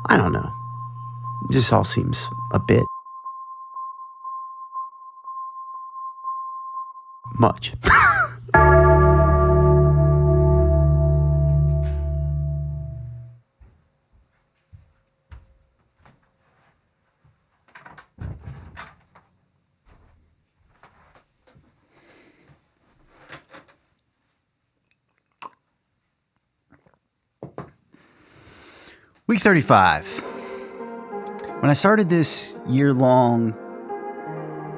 I don't know. This all seems a bit much. Week 35. When I started this year-long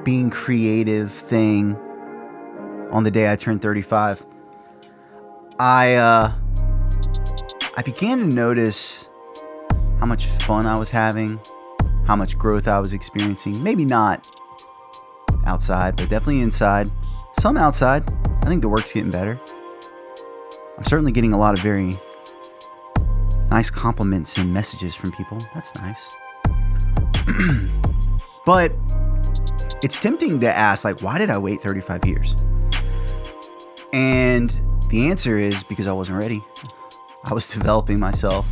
being creative thing on the day I turned 35, I began to notice how much fun I was having, how much growth I was experiencing. Maybe not outside, but definitely inside. Some outside. I think the work's getting better. I'm certainly getting a lot of very nice compliments and messages from people. That's nice. But it's tempting to ask, like, why did I wait 35 years? And the answer is because I wasn't ready. I was developing myself.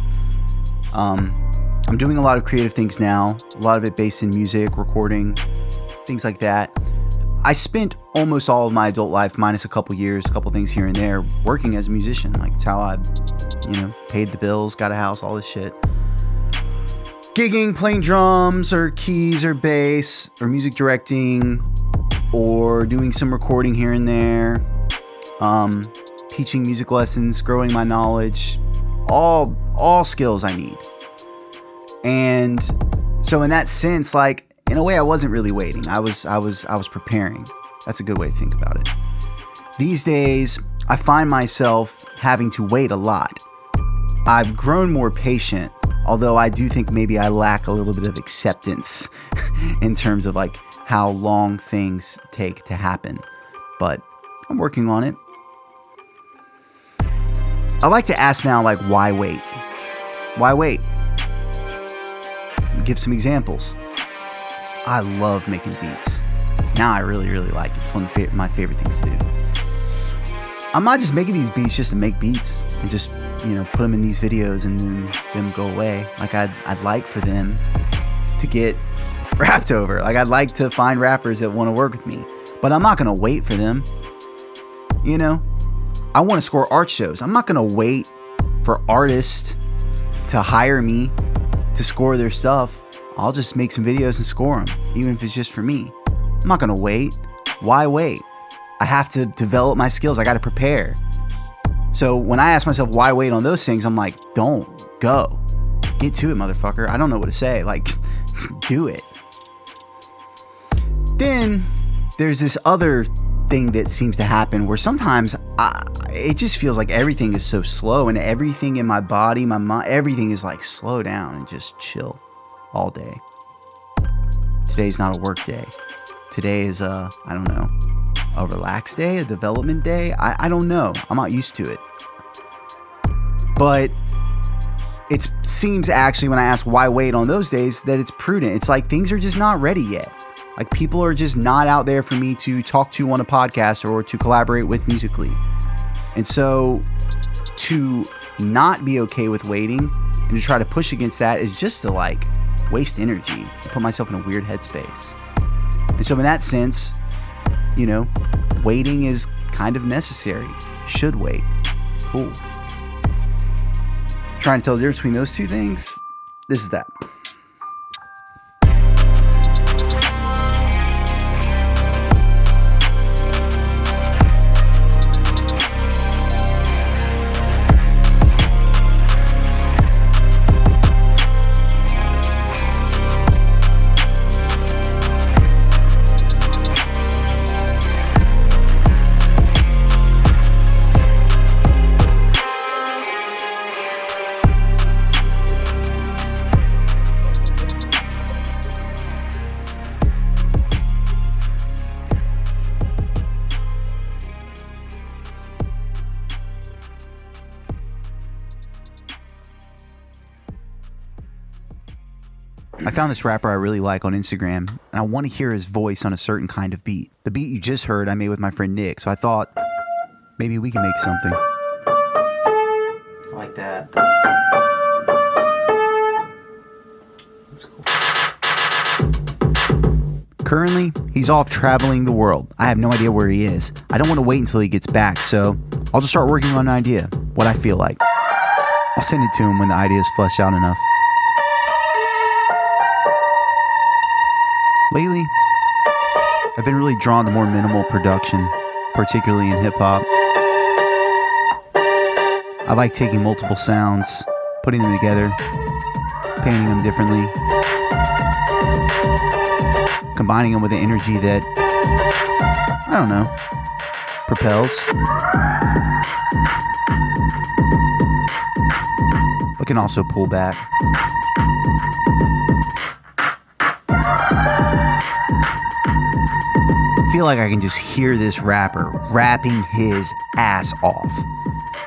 I'm doing a lot of creative things now, a lot of it based in music, recording, things like that. I spent almost all of my adult life, minus a couple years, a couple things here and there, working as a musician. Like, it's how I, paid the bills, got a house, all this shit. Gigging, playing drums or keys or bass or music directing or doing some recording here and there. Teaching music lessons, growing my knowledge, all skills I need. And so in that sense, like, in a way, I wasn't really waiting. I was preparing. That's a good way to think about it. These days, I find myself having to wait a lot. I've grown more patient, although I do think maybe I lack a little bit of acceptance in terms of like how long things take to happen. But I'm working on it. I like to ask now, like, why wait? Why wait? Give some examples. I love making beats. Now I really, really like it. It's one of my favorite things to do. I'm not just making these beats just to make beats and just, put them in these videos and then them go away. Like, I'd like for them to get rapped over. Like, I'd like to find rappers that want to work with me. But I'm not going to wait for them. I want to score art shows. I'm not going to wait for artists to hire me to score their stuff. I'll just make some videos and score them, even if it's just for me. I'm not going to wait. Why wait? I have to develop my skills. I got to prepare. So when I ask myself why wait on those things, I'm like, don't go. Get to it, motherfucker. I don't know what to say. Like, do it. Then there's this other thing that seems to happen where sometimes it just feels like everything is so slow and everything in my body, my mind, everything is like slow down and just chill all day. Today's not a work day. Today is a relaxed day, a development day. I don't know. I'm not used to it. But it seems actually when I ask why wait on those days that it's prudent. It's like things are just not ready yet. Like, people are just not out there for me to talk to on a podcast or to collaborate with musically. And so to not be okay with waiting and to try to push against that is just to like waste energy, to put myself in a weird headspace. And so in that sense, waiting is kind of necessary. Should wait. Cool. Trying to tell the difference between those two things. This is that. I found this rapper I really like on Instagram, and I want to hear his voice on a certain kind of beat. The beat you just heard I made with my friend Nick, so I thought maybe we can make something. like that. That's cool. Currently, he's off traveling the world. I have no idea where he is. I don't want to wait until he gets back, so I'll just start working on an idea, what I feel like. I'll send it to him when the idea is fleshed out enough. Lately, I've been really drawn to more minimal production, particularly in hip-hop. I like taking multiple sounds, putting them together, painting them differently, combining them with an energy that, I don't know, propels, but can also pull back. I feel like I can just hear this rapper rapping his ass off.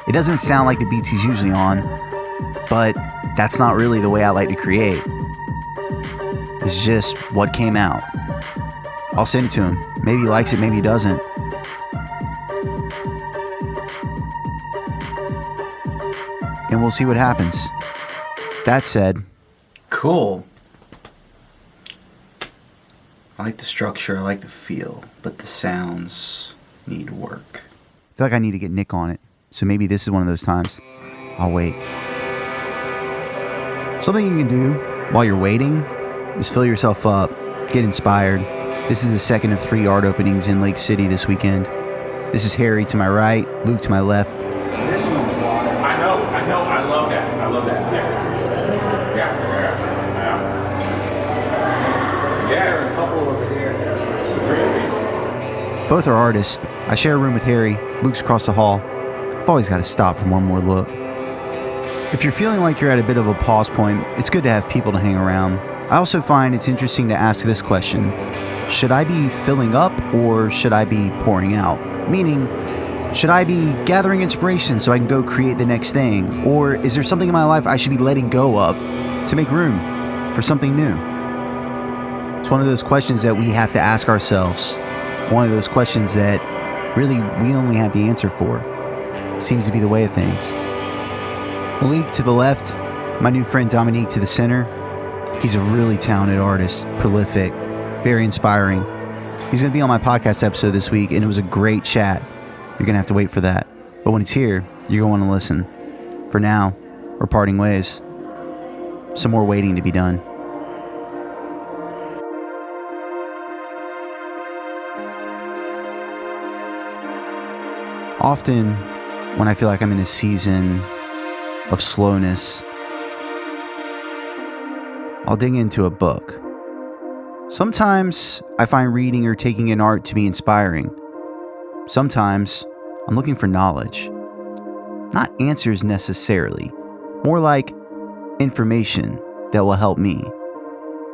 It doesn't sound like the beats he's usually on, but that's not really the way I like to create. It's just what came out. I'll send it to him. Maybe he likes it, maybe he doesn't. And we'll see what happens. That said, cool. I like the structure, I like the feel, but the sounds need work. I feel like I need to get Nick on it, so maybe this is one of those times. I'll wait. Something you can do while you're waiting is fill yourself up, get inspired. This is the second of 3 art openings in Lake City this weekend. This is Harry to my right, Luke to my left. This one's wild. I know, I love that, yes. Yeah. Yes, a couple over here. Really? Both are artists. I share a room with Harry. Luke's across the hall. I've always got to stop for one more look. If you're feeling like you're at a bit of a pause point, it's good to have people to hang around. I also find it's interesting to ask this question. Should I be filling up or should I be pouring out? Meaning, should I be gathering inspiration so I can go create the next thing? Or is there something in my life I should be letting go of to make room for something new? It's one of those questions that we have to ask ourselves. One of those questions that really we only have the answer for. Seems to be the way of things. Malik to the left, my new friend Dominique to the center. He's a really talented artist, prolific, very inspiring. He's going to be on my podcast episode this week, and it was a great chat. You're going to have to wait for that. But when it's here, you're going to want to listen. For now, we're parting ways. Some more waiting to be done. Often, when I feel like I'm in a season of slowness, I'll dig into a book. Sometimes I find reading or taking in art to be inspiring. Sometimes I'm looking for knowledge. Not answers necessarily, more like information that will help me,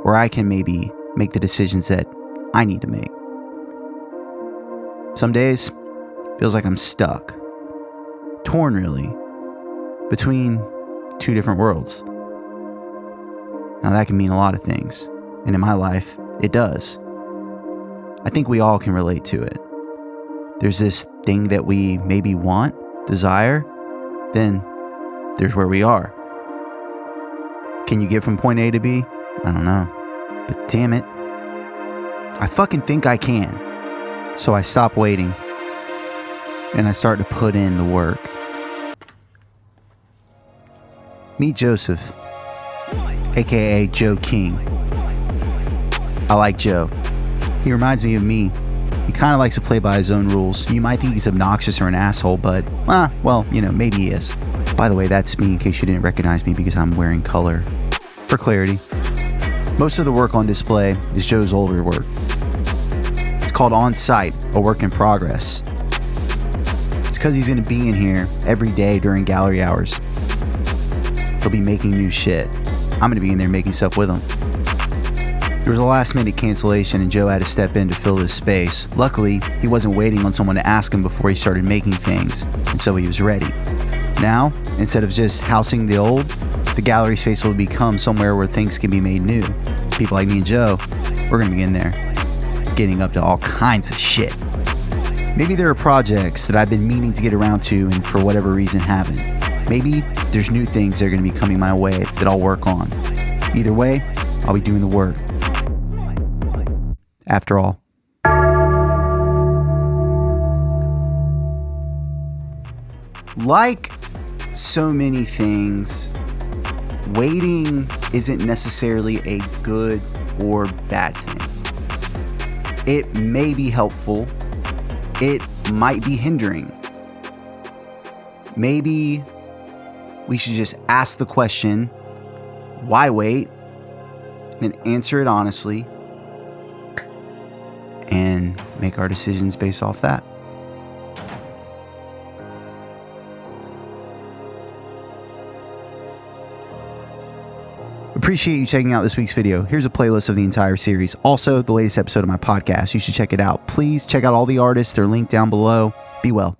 where I can maybe make the decisions that I need to make. Some days, feels like I'm stuck, torn really, between 2 different worlds. Now that can mean a lot of things, and in my life, it does. I think we all can relate to it. There's this thing that we maybe want, desire, then there's where we are. Can you get from point A to B? I don't know, but damn it, I fucking think I can. So I stop waiting, and I start to put in the work. Meet Joseph, aka Joe King. I like Joe. He reminds me of me. He kind of likes to play by his own rules. You might think he's obnoxious or an asshole, but, well, maybe he is. By the way, that's me in case you didn't recognize me because I'm wearing color. For clarity, most of the work on display is Joe's older work. It's called On Site, a work in progress. It's because he's going to be in here every day during gallery hours. He'll be making new shit. I'm going to be in there making stuff with him. There was a last minute cancellation and Joe had to step in to fill this space. Luckily, he wasn't waiting on someone to ask him before he started making things, and so he was ready. Now, instead of just housing the old, the gallery space will become somewhere where things can be made new. People like me and Joe, we're going to be in there, getting up to all kinds of shit. Maybe there are projects that I've been meaning to get around to and for whatever reason haven't. Maybe there's new things that are going to be coming my way that I'll work on. Either way, I'll be doing the work. After all, like so many things, waiting isn't necessarily a good or bad thing. It may be helpful. It might be hindering. Maybe we should just ask the question, why wait? Then answer it honestly and make our decisions based off that. Appreciate you checking out this week's video. Here's a playlist of the entire series. Also, the latest episode of my podcast. You should check it out. Please check out all the artists. They're linked down below. Be well.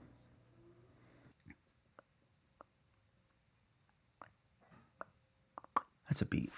That's a beat.